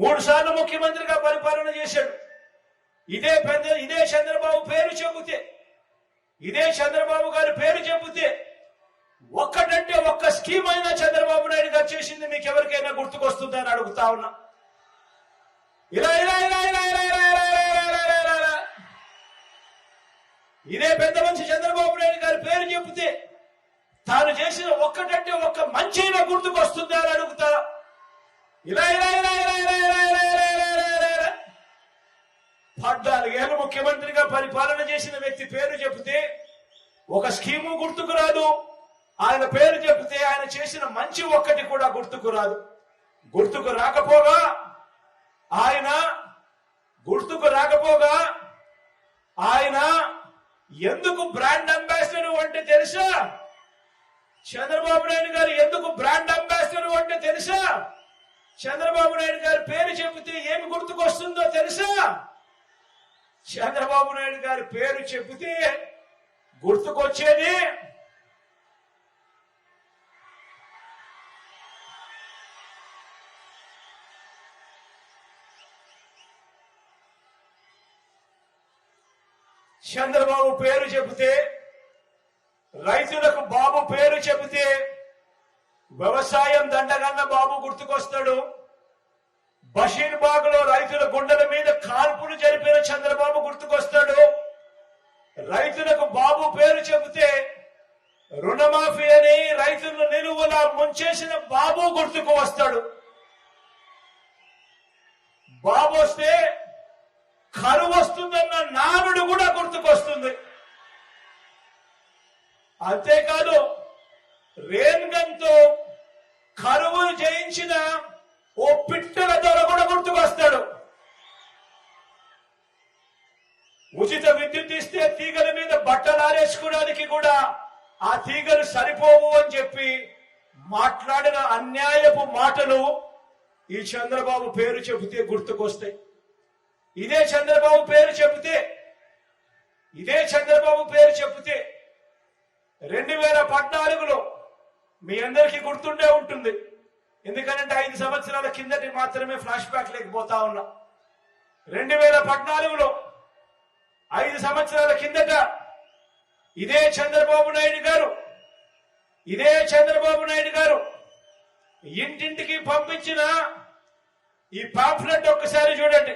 3 సార్లు ముఖ్యమంత్రిగా పరిపాలన చేశాడు. ఇదే చంద్రబాబు పేరు చెబితే, ఇదే చంద్రబాబు గారి పేరు చెబితే ఒక్కటంటే ఒక్క స్కీమ్ అయినా చంద్రబాబు నాయుడు గారు చేసింది మీకు ఎవరికైనా గుర్తుకొస్తుందని అడుగుతా ఉన్నా. ఇలా ఇలా ఇలా ఇలా ఇలా ఇలా ఇలా ఇదే పెద్ద మనిషి చంద్రబాబు నాయుడు గారి పేరు చెబితే తాను చేసిన ఒక్కటంటే ఒక్క మంచైనా గుర్తుకొస్తుందా అని అడుగుతా. ఇలా ఇలా ఇలా ఇలా ఇలా ఇలా ఇలా ఇలా ఇలా 14 ఏళ్ళు ముఖ్యమంత్రిగా పరిపాలన చేసిన వ్యక్తి పేరు చెబితే ఒక స్కీము గుర్తుకు రాదు. ఆయన పేరు చెబితే ఆయన చేసిన మంచి ఒక్కటి కూడా గుర్తుకు రాదు. గుర్తుకు రాకపోగా ఆయన ఎందుకు బ్రాండ్ అంబాసిడర్ అంటే తెలుసా? చంద్రబాబు నాయుడు గారు ఎందుకు బ్రాండ్ అంబాసిడర్ అంటే తెలుసా? చంద్రబాబు నాయుడు గారి పేరు చెబితే ఏమి గుర్తుకొస్తుందో తెలుసా? చంద్రబాబు నాయుడు గారి పేరు చెబితే గుర్తుకొచ్చేది చంద్రబాబు పేరు చెబితే, రైతులకు బాబు పేరు చెబితే వ్యవసాయం దండగన్న బాబు గుర్తుకొస్తాడు. బషీర్బాగ్ లో రైతుల గుండెల మీద కాల్పులు జరిపిన చంద్రబాబు గుర్తుకొస్తాడు. రైతులకు బాబు పేరు చెబితే రుణమాఫీ అని రైతులను నిలువలా ముంచేసిన బాబు గుర్తుకు వస్తాడు. బాబు వస్తే కరువు వస్తుందన్న నానుడు కూడా గుర్తుకొస్తుంది. అంతేకాదు రేన్గన్తో కరువును జయించిన ఓ పిట్టల దొర కూడా గుర్తుకొస్తాడు. ఉచిత విద్యుత్ ఇస్తే తీగల మీద బట్టలు ఆరేసుకోవడానికి కూడా ఆ తీగలు సరిపోవు అని చెప్పి మాట్లాడిన అన్యాయపు మాటలు ఈ చంద్రబాబు పేరు చెబితే గుర్తుకొస్తాయి. ఇదే చంద్రబాబు పేరు చెబితే 2014లో మీ అందరికీ గుర్తుండే ఉంటుంది. ఎందుకంటే 5 సంవత్సరాల కిందటి మాత్రమే ఫ్లాష్ బ్యాక్ లేకపోతా ఉన్నా. 2014లో 5 సంవత్సరాల కిందట ఇదే చంద్రబాబు నాయుడు గారు ఇంటింటికి పంపించిన ఈ పాంఫ్లెట్ ఒక్కసారి చూడండి.